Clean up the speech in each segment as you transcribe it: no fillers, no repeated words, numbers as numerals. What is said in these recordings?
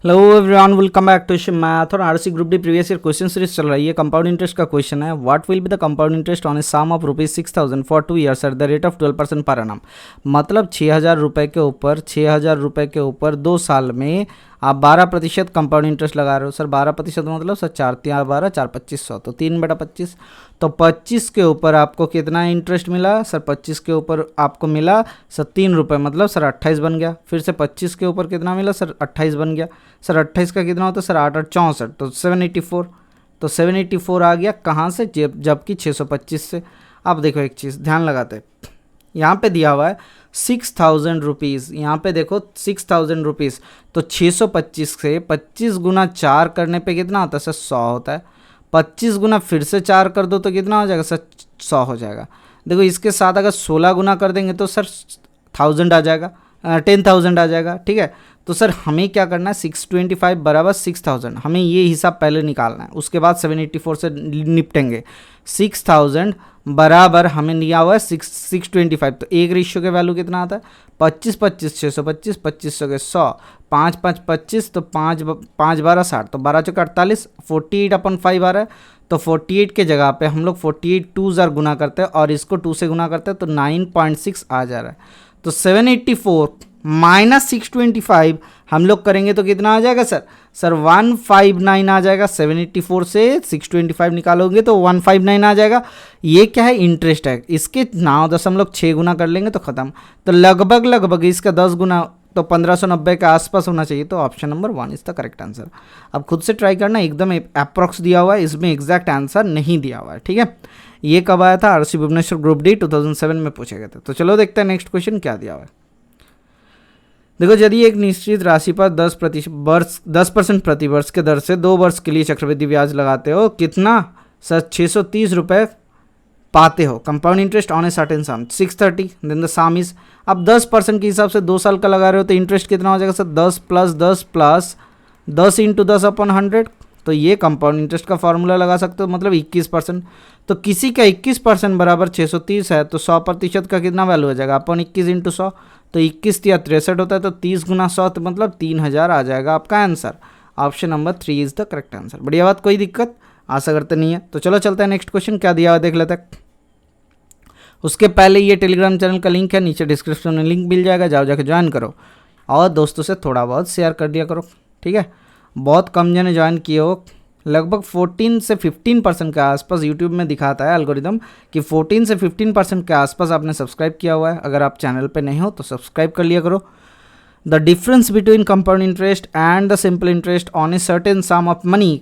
Hello everyone, welcome back to math और RC group D previous year question series चल रही है। Compound interest का क्वेश्चन है, what will be the compound interest on a sum of ₹6,000 for 2 years at the rate of 12% per annum. मतलब 6,000 रुपये के ऊपर 6,000 रुपये के ऊपर 2 साल में आप 12% कंपाउंड इंटरेस्ट लगा रहे हो। सर 12% मतलब सर 4 3 12 4 2500 तो 3/25। तो 25 के ऊपर आपको कितना इंटरेस्ट मिला सर? 25 के ऊपर आपको मिला सर 3 रुपये, मतलब सर 28 बन गया। फिर से 25 के ऊपर कितना मिला सर? 28 बन गया। सर 28 का कितना होता है सर? 8 8 64 तो 784। तो 784 आ गया कहाँ से? जबकि 625 से। अब देखो एक चीज़ ध्यान लगाते हैं, यहाँ पे दिया हुआ है 6,000 रुपीज़, यहाँ पे देखो 6,000 रुपीज़। तो 625 से 25 गुना 4 करने पे कितना होता है सर? 100 होता है। 25 गुना फिर से 4 कर दो तो कितना हो जाएगा सर? 100 हो जाएगा। देखो इसके साथ अगर 16 गुना कर देंगे तो सर 1000 आ जाएगा, 10,000 आ जाएगा। ठीक है, तो सर हमें क्या करना है? 625 बराबर 6,000, हमें ये हिसाब पहले निकालना है, उसके बाद 784 से निपटेंगे। 6,000 बराबर हमें लिया हुआ है 625, तो एक रेशियो के वैल्यू कितना आता है? 25 25 625, 2500 के 100, 5 5 25, तो 5 5 12 60, तो 12 चौके 48, 48/5 आ रहा है। तो 48 के जगह पे हम लोग 48 2 ज़र गुना करते हैं और इसको 2 से गुना करते हैं तो 9.6 आ जा रहा है। तो 784 माइनस 625 हम लोग करेंगे तो कितना आ जाएगा सर? सर 159 आ जाएगा। 784 से 625 निकालोगे तो 159 आ जाएगा। ये क्या है? इंटरेस्ट है। इसके 9.6 गुना कर लेंगे तो ख़त्म। तो लगभग इसका 10 गुना, तो 1590 के आसपास होना चाहिए। तो option number 1 is the correct answer. अब खुद से ट्राई करना, एकदम अप्रॉक्स दिया हुआ है, इसमें एग्जैक्ट आंसर नहीं दिया हुआ है। ठीक है, ये कब आया था? आरसी भुवनेश्वर ग्रुप डी 2007 में पूछे गए थे। तो चलो देखते हैं नेक्स्ट क्वेश्चन क्या दिया हुआ है। देखो, यदि एक निश्चित राशि पर 10% प्रति वर्ष के दर से 2 वर्ष के लिए चक्रवृद्धि ब्याज लगाते हो, कितना सर? 630 रुपये पाते हो। Compound interest on a certain sum 630, then the sum is. अब 10% के हिसाब से 2 साल का लगा रहे हो तो इंटरेस्ट कितना हो जाएगा सर? 10 + 10 + 10 × 10/100। तो ये कंपाउंड इंटरेस्ट का फॉर्मूला लगा सकते हो, मतलब 21%। तो किसी का 21% बराबर 630 है, तो 100% का कितना वैल्यू हो जाएगा? अपन 21 × 100, तो 21 × 63 होता है, तो 30 × 100 तो मतलब 3000 आ जाएगा आपका answer. Option number 3 is the correct answer. बढ़िया बात, कोई दिक्कत आशा करते नहीं है। तो चलो चलते हैं नेक्स्ट क्वेश्चन क्या दिया हुआ देख लेते हैं। उसके पहले ये टेलीग्राम चैनल का लिंक है, नीचे डिस्क्रिप्शन में लिंक मिल जाएगा, जाओ जाके ज्वाइन करो और दोस्तों से थोड़ा बहुत शेयर कर दिया करो। ठीक है, बहुत कम जने ज्वाइन किए हो, लगभग 14 से 15% के आसपास यूट्यूब में दिखाता है एल्गोरिदम कि 14 से 15% के आसपास आपने सब्सक्राइब किया हुआ है। अगर आप चैनल पे नहीं हो तो सब्सक्राइब कर लिया करो। The difference between compound interest and the simple interest on a certain sum of money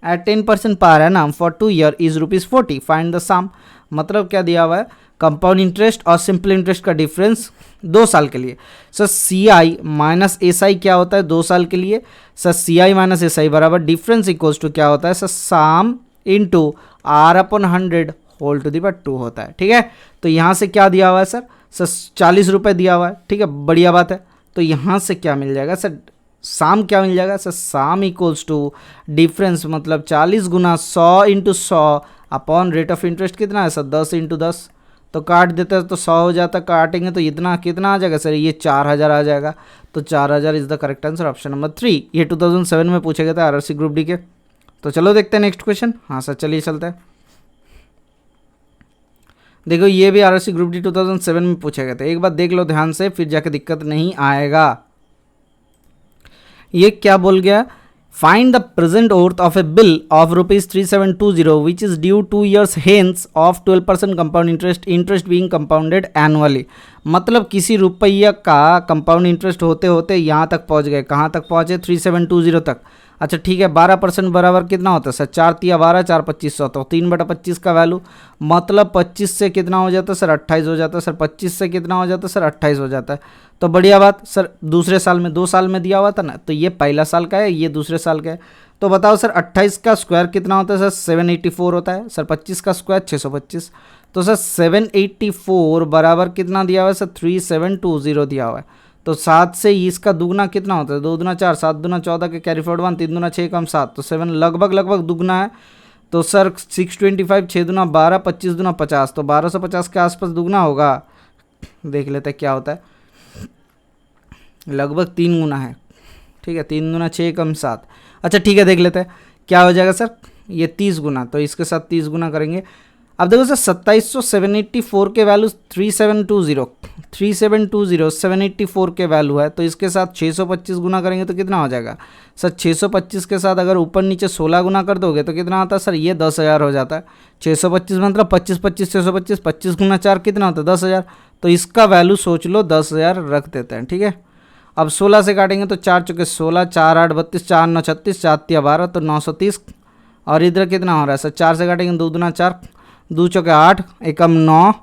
at 10% per annum for 2 year is ₹40। Find the sum. मतलब क्या दिया हुआ है? कंपाउंड इंटरेस्ट और सिंपल इंटरेस्ट का डिफरेंस 2 साल के लिए। सर CI माइनस SI क्या होता है 2 साल के लिए? सर CI माइनस SI बराबर डिफरेंस इक्वल्स टू क्या होता है sir? Sum into R/100 whole to the power 2 होता है। ठीक है, तो यहाँ से क्या दिया हुआ है सर? सर 40 रुपये दिया हुआ है। ठीक है, बढ़िया बात है। तो यहाँ से क्या मिल जाएगा सर? साम क्या मिल जाएगा सर? साम इक्वल्स टू डिफरेंस, मतलब 40 गुना 100 × 100 अपॉन रेट ऑफ इंटरेस्ट कितना है सर? 10 × 10। तो काट देते हैं तो 100 हो जाता, काटेंगे तो इतना कितना आ जाएगा सर? ये 4000 आ जाएगा। तो 4000 is the correct answer, option number 3। ये 2007 में पूछे गए थे आरसी ग्रुप डी के। तो चलो देखते हैं नेक्स्ट क्वेश्चन। हाँ सर, चलिए चलते हैं। देखो, ये भी आरसी ग्रुप डी 2007 में पूछे गए थे। एक बात देख लो ध्यान से, फिर जाके दिक्कत नहीं आएगा। ये क्या बोल गया? Find the present worth of a bill of ₹3720 which is due 2 years hence of 12% compound interest being compounded annually। मतलब किसी रुपया का कंपाउंड इंटरेस्ट होते होते यहाँ तक पहुँच गए। कहाँ तक पहुँचे? 3720 तक। अच्छा ठीक है, 12% बराबर कितना होता है सर? 4 × 12 4 2500, तो 3/25 का वैल्यू, मतलब 25 से कितना हो जाता है सर? 28 हो जाता है सर। 25 से कितना हो जाता है सर? 28 हो जाता है। तो बढ़िया बात सर, दूसरे साल में 2 साल में दिया हुआ था ना, तो ये पहला साल का है, ये दूसरे साल का है। तो बताओ सर 28 का स्क्वायर कितना होता है सर? 784 होता है सर। 25 का स्क्वायर 625, तो सर 784 बराबर कितना दिया हुआ है सर? 3720 दिया हुआ है। तो 7 से इसका दुगना कितना होता है? 2 दूना 4, 7 दूना 14 के कैरी फॉरवर्ड 1, 3 दूना 6 कम 7, तो 7 लगभग दुगना है। तो सर 625, 6 दूना 12, 25 दूना 50, तो 1250 के आसपास दुगना होगा। देख लेते हैं क्या होता है। लगभग 3 गुना है। ठीक है, 3 दूना 6 कम 7। अच्छा ठीक है, देख लेते हैं क्या हो जाएगा सर, ये 30 गुना, तो इसके साथ 30 गुना करेंगे। अब देखो सर 2784 के वैल्यू 3720 784 के वैल्यू है, तो इसके साथ 625 गुना करेंगे तो कितना हो जाएगा सर, 625 के साथ अगर ऊपर नीचे 16 गुना कर दोगे तो कितना आता है सर, ये 10,000 हो जाता है। 625 मतलब 25 25 625, 25 गुना 4 कितना होता है 10,000, तो इसका वैल्यू सोच लो 10,000 रख देते हैं। ठीक है, अब 16 से काटेंगे तो 4 चौके 16, 4 8 32, 4 9 36, 4 3 12, तो 930। और इधर कितना हो रहा है सर, 4 से काटेंगे 2 दूना 4, 2 चौके 8, एकम 9,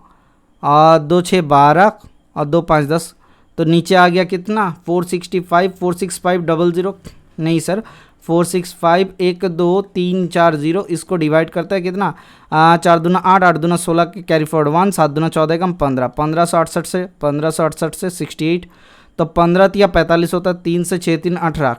और 2 6 12, और 2 5 10, तो नीचे आ गया कितना 465, 46500, नहीं सर 465 1 2 3 4 0, इसको डिवाइड करता है कितना 4 दूना 8, 8 दूना 16 के कैरी फॉरवर्ड 1, 7 दूना 14 कम 15, 1568 से 68, तो 15 या 45 होता है, 3 से 6 3 18।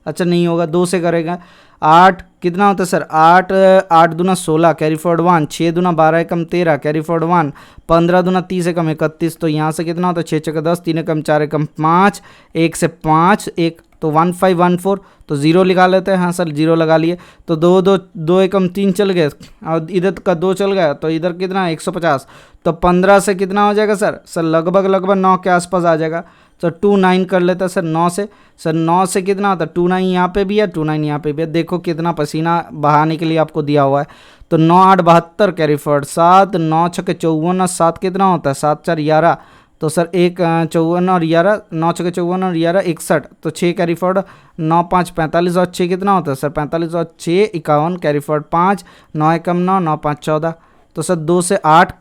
अच्छा नहीं होगा, 2 से करेगा 8 कितना होता है सर, 8 8 दूना 16 कैरी फॉरवर्ड 1, 6 दूना 12 कम 13 कैरी फॉरवर्ड 1, 15 दूना 30 कम 31, तो यहाँ से कितना होता है 6 6 10, 3 कम 4 कम 5, 1 से 5 1, तो 1514, तो 0 लगा लेते हैं। हाँ सर 0 लगा लिए, तो 2 2 2 एकम 3 चल गए, और इधर का 2 चल गया, तो इधर कितना 150, तो 15 से कितना हो जाएगा सर लगभग 9 के आसपास आ जाएगा। तो 2 9 कर लेते हैं सर 9 से, सर 9 से कितना होता है 2 9 यहाँ पे भी है, 2 9 यहाँ पे भी है, देखो कितना पसीना बहाने के लिए आपको दिया हुआ है। तो 9 8 72 कैरी फॉरवर्ड 7, 9 6 54, 7 कितना होता है 7 4 11, तो सर 1 54 और 11, 9 6 54 और 11 61, तो 6 कैरी फॉरवर्ड 9 5 45, और 6 कितना होता है सर 45 और 6 51 कैरी फॉरवर्ड 5, 9 एकम 9, 9 5 14, तो सर 2 से 8,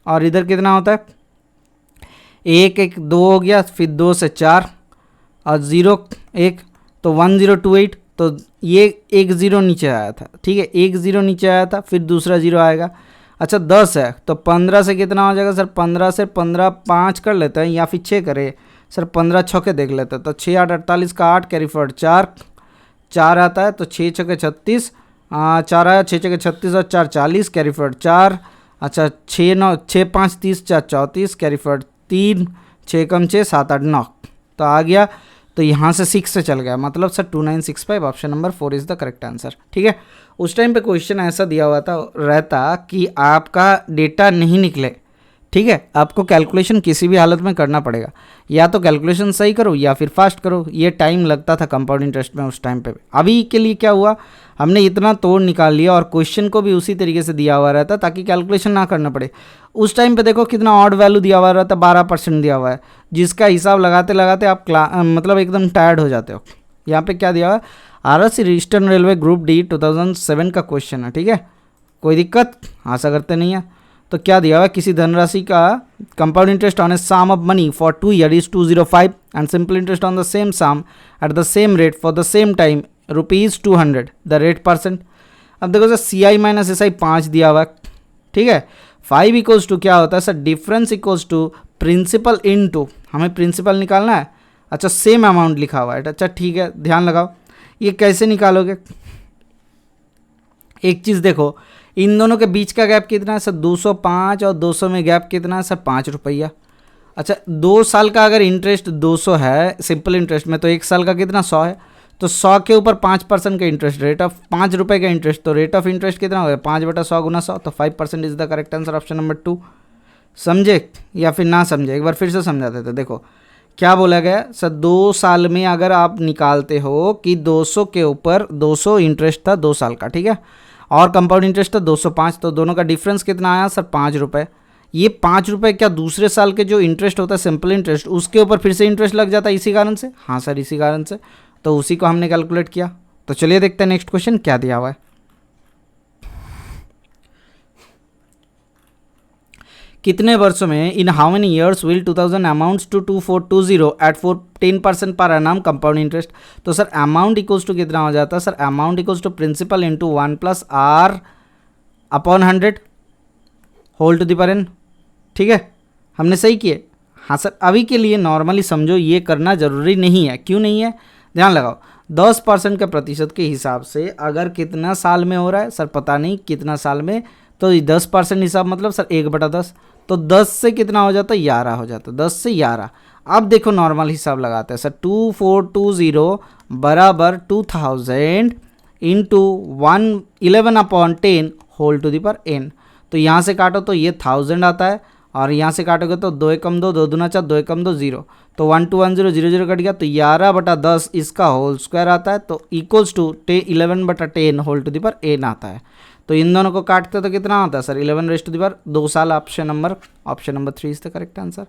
और इधर कितना होता है 1 1 2 हो गया, फिर 2 से 4 और 0 1, तो 1028, तो ये 1 0 नीचे आया था। ठीक है, 1 0 नीचे आया था, फिर दूसरा 0 आएगा। अच्छा 10 है, तो 15 से कितना हो जाएगा सर, 15 से 15 5 कर लेते हैं, या फिर 6 करें सर, 15 छक्के देख लेते हैं, तो 6 8 48 का 8 कैरी फॉरवर्ड 4 4 आता है, तो 6 छक्के 36, 4 आया, 6 छक्के 36 और 4 40 कैरी फॉरवर्ड 4। अच्छा 6 9 6 5 30 4 34 कैरी फॉरवर्ड 3, 6 कम 6 7 8 9, तो आ गया, तो यहाँ से 6 से चल गया, मतलब sir 2965, option number 4 is the correct answer. ठीक है, उस टाइम पे क्वेश्चन ऐसा दिया हुआ था रहता कि आपका डेटा नहीं निकले, ठीक है, आपको कैलकुलेशन किसी भी हालत में करना पड़ेगा, या तो कैलकुलेशन सही करो या फिर फास्ट करो, ये टाइम लगता था कंपाउंड इंटरेस्ट में उस टाइम पे। अभी के लिए क्या हुआ, हमने इतना तोड़ निकाल लिया और क्वेश्चन को भी उसी तरीके से दिया हुआ रहता ताकि कैलकुलेशन ना करना पड़े। उस टाइम पे देखो कितना ऑड वैल्यू दिया हुआ रहता, 12% दिया हुआ है, जिसका हिसाब लगाते लगाते आप मतलब एकदम टायर्ड हो जाते हो। यहाँ पे क्या दिया हुआ है, RS eastern railway group D 2007 का क्वेश्चन है। ठीक है, कोई दिक्कत, आशा करते नहीं है। तो क्या दिया हुआ है, किसी धनराशि का compound interest on a sum of money for 2 year is 205 and simple interest on the same sum at the same rate for the same time ₹200, the rate percent. अब देखो सर CI माइनस SI 5 दिया हुआ है, ठीक है, 5 equals to क्या होता है sir, difference equals to principal into, हमें प्रिंसिपल निकालना है। अच्छा सेम अमाउंट लिखा हुआ है, अच्छा ठीक है, ध्यान लगाओ, ये कैसे निकालोगे, एक चीज़ देखो, इन दोनों के बीच का गैप कितना है सर 205, और 200 में गैप कितना है सर 5 रुपया। अच्छा 2 साल का अगर इंटरेस्ट 200 है सिंपल इंटरेस्ट में, तो 1 साल का कितना 100 है, तो 100 के ऊपर 5% का इंटरेस्ट, रेट ऑफ 5 रुपये का इंटरेस्ट, तो रेट ऑफ इंटरेस्ट कितना हो गया 5/100 गुना 100, तो 5% is the correct answer, option number 2। समझे या फिर ना समझे, एक बार फिर से समझा देते। देखो क्या बोला गया सर, 2 साल में अगर आप निकालते हो कि 200 के ऊपर 200 इंटरेस्ट था 2 साल का, ठीक है, और कंपाउंड इंटरेस्ट था 205, तो दोनों का डिफरेंस कितना आया सर 5 रुपये। ये 5 रुपये क्या दूसरे साल के जो इंटरेस्ट होता है सिंपल इंटरेस्ट, उसके ऊपर फिर से इंटरेस्ट लग जाता है इसी कारण से। हाँ सर इसी कारण से, तो उसी को हमने कैलकुलेट किया। तो चलिए देखते हैं नेक्स्ट क्वेश्चन क्या दिया हुआ है। कितने वर्षों में, in how many years will 2000 amounts to 2420 at 14% per annum compound interest. तो सर अमाउंट इक्वल्स टू कितना हो जाता है sir, amount equals to principal into 1 + R/100 whole to the power n। ठीक है, हमने सही किए। हाँ सर अभी के लिए नॉर्मली समझो, ये करना ज़रूरी नहीं है। क्यों नहीं है, ध्यान लगाओ, 10% के प्रतिशत के हिसाब से अगर कितना साल में हो रहा है सर पता नहीं कितना साल में, तो 10% हिसाब मतलब सर 1/10, तो 10 से कितना हो जाता है 11 हो जाता है, 10 से 11। अब देखो नॉर्मल हिसाब लगाते हैं सर, 2420 बराबर 2000 into 111/10 whole to the power n। तो यहाँ से काटो तो ये 1000 आता है, और यहाँ से काटोगे तो 2 एकम 2, 2 दूना 4, 2 एकम 2 0, तो 1 2 1 0 0 0 कट गया, तो 11/10 इसका होल स्क्वायर आता है, तो equals to 11/10 whole to the power n आता है। तो इन दोनों को काटते तो कितना आता है सर, 11 रेज़ टू दी पर 2 साल। Option number 3 is the correct answer.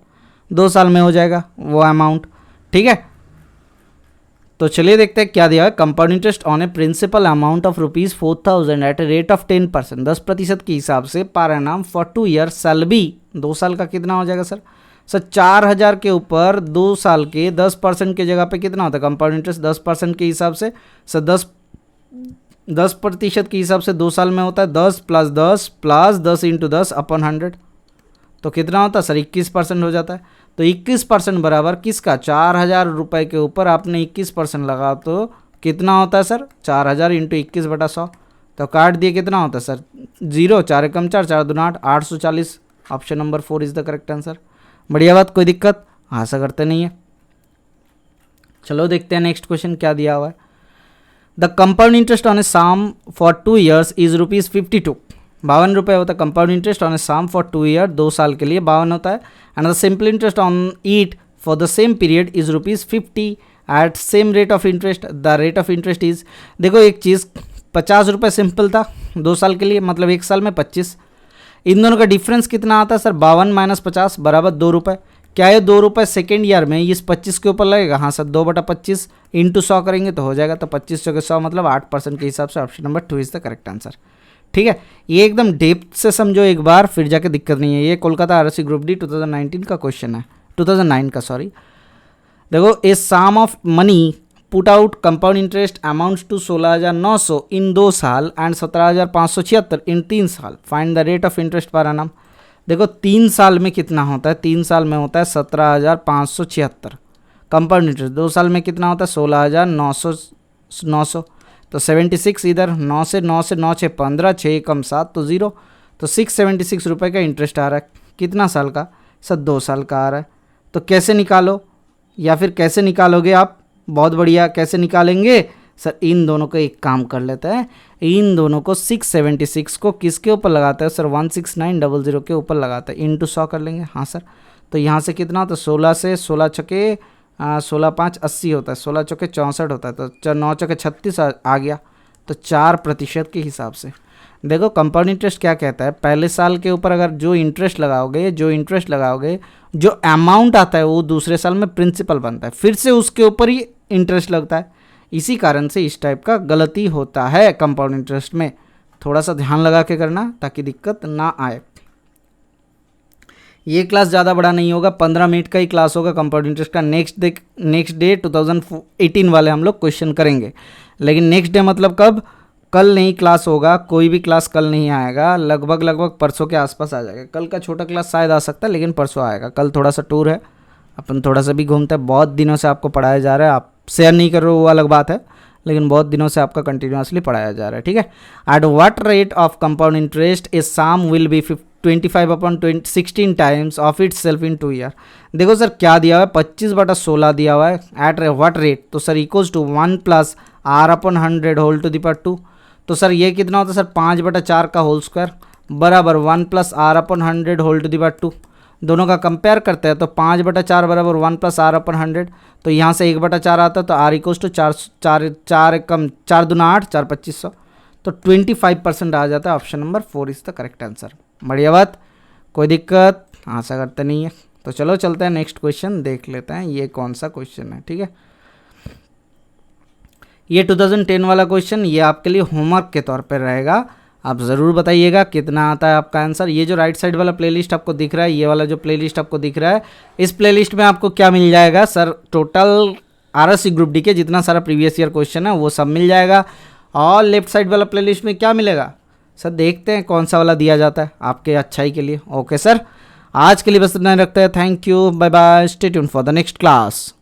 2 साल में हो जाएगा वो अमाउंट, ठीक है। तो चलिए देखते हैं क्या दिया है। Compound interest on a principal amount of ₹4000 at a rate of 10%, 10% के हिसाब से per annum for 2 year shall be. 2 साल का कितना हो जाएगा सर 4000 के ऊपर 2 साल के 10% के जगह पे कितना होता है कंपाउंड इंटरेस्ट 10% के हिसाब से सर 10% के हिसाब से 2 साल में होता है 10 + 10 + 10 × 10/100, तो कितना होता है सर 21% हो जाता है। तो 21% बराबर किसका 4000 रुपये के ऊपर आपने 21% लगा तो कितना होता है सर 4000 × 21/100, तो काट दिए कितना होता है सर 0, 4 एकम 4, 4 दूना 8, 840। Option number 4 is the correct answer. बढ़िया बात, कोई दिक्कत आशा करते नहीं है। चलो देखते हैं नेक्स्ट क्वेश्चन क्या दिया हुआ है। The compound interest on a sum for 2 years is ₹52, 52 रुपये होता है compound interest on a sum for 2 year, 2 साल के लिए 52 होता है। And the simple interest on it for the same period is ₹50 at same rate of interest. The rate of interest is, देखो एक चीज़ 50 रुपये सिंपल था 2 साल के लिए, मतलब 1 साल में 25। इन दोनों का डिफरेंस कितना आता है सर 52 - 50 बराबर 2 रुपये। क्या ये 2 रुपये सेकेंड ईयर में इस 25 के ऊपर लगेगा? हाँ सर, 2/25 इंटू 100 करेंगे तो हो जाएगा, तो 25 के 100 मतलब 8% के हिसाब से option number 2 is the correct answer. ठीक है, ये एकदम डेप्थ से समझो एक बार, फिर जाके दिक्कत नहीं है। ये कोलकाता आरएससी ग्रुप डी 2019 का क्वेश्चन है, 2009 का सॉरी। देखो, a sum of money put out compound interest amounts to 16,900 in 2 साल एंड 17,576 इन 3 साल। Find the rate of interest per annum. देखो 3 साल में कितना होता है, 3 साल में होता है 17,576 कंपाउंड इंटरेस्ट। 2 साल में कितना होता है 16,900, तो 76 इधर 9 से 9 6 15, 6 कम 7 तो 0, तो 676 रुपये का इंटरेस्ट आ रहा है। कितना साल का सर 2 साल का आ रहा है। तो कैसे निकालो, या फिर कैसे निकालोगे आप? बहुत बढ़िया, कैसे निकालेंगे सर? इन दोनों को एक काम कर लेते हैं, इन दोनों को 676 को किसके ऊपर लगाते हैं सर 16900 के ऊपर लगाते हैं, इंटू 100 कर लेंगे। हाँ सर, तो यहाँ से कितना होता है 16 से 16 छके 16 5 80 होता है, 16 चौके 64 होता है, तो 9 चौके 36 आ गया, तो 4% के हिसाब से। देखो कंपाउंड इंटरेस्ट क्या कहता है, पहले साल के ऊपर अगर जो इंटरेस्ट लगाओगे जो अमाउंट आता है वो दूसरे साल में प्रिंसिपल बनता है, फिर से उसके ऊपर ही इंटरेस्ट लगता है। इसी कारण से इस टाइप का गलती होता है कंपाउंड इंटरेस्ट में। थोड़ा सा ध्यान लगा के करना ताकि दिक्कत ना आए। ये क्लास ज़्यादा बड़ा नहीं होगा, 15 मिनट का ही क्लास होगा कंपाउंड इंटरेस्ट का। नेक्स्ट डे 2018 वाले हम लोग क्वेश्चन करेंगे, लेकिन नेक्स्ट डे मतलब कब? कल नहीं क्लास होगा, कोई भी क्लास कल नहीं आएगा, लगभग परसों के आसपास आ जाएगा। कल का छोटा क्लास शायद आ सकता है, लेकिन परसों आएगा। कल थोड़ा सा टूर है, अपन थोड़ा सा भी घूमते हैं। बहुत दिनों से आपको पढ़ाया जा रहा है, आप शेयर नहीं कर रहे हो वो अलग बात है, लेकिन बहुत दिनों से आपका कंटिन्यूसली पढ़ाया जा रहा है। ठीक है, at what rate of compound interest a sum will be 25/16 times of itself in 2 year. देखो सर क्या दिया हुआ है, 25/16 दिया हुआ है। एट व्हाट रेट, तो sir equals to 1 + r/100 whole to the power 2। तो सर ये कितना होता है सर 5/4 का होल स्क्वायर बराबर 1 + r/100 whole to the power 2। दोनों का कंपेयर करते हैं तो 5/4 बराबर 1 + r/100, तो यहाँ से 1/4 आता है, तो r इक्वल्स टू 4 कम 4 दूना 8, 4 2500, तो 25% आ जाता है। Option number 4 is the correct answer. बढ़िया बात, कोई दिक्कत आशा करते नहीं है। तो चलो चलते हैं नेक्स्ट क्वेश्चन देख लेते हैं, ये कौन सा क्वेश्चन है। ठीक है, ये 2010 वाला क्वेश्चन, ये आपके लिए होमवर्क के तौर पर रहेगा। आप ज़रूर बताइएगा कितना आता है आपका आंसर। ये जो राइट साइड वाला प्लेलिस्ट आपको दिख रहा है, ये वाला जो प्लेलिस्ट आपको दिख रहा है, इस प्लेलिस्ट में आपको क्या मिल जाएगा sir? Total RSC group D के जितना सारा प्रीवियस ईयर क्वेश्चन है वो सब मिल जाएगा। और लेफ्ट साइड वाला प्लेलिस्ट में क्या मिलेगा सर? देखते हैं कौन सा वाला दिया जाता है आपके अच्छाई के लिए। ओके सर, आज के लिए बस इतना रखते हैं। Thank you, bye bye, stay tuned for the next class.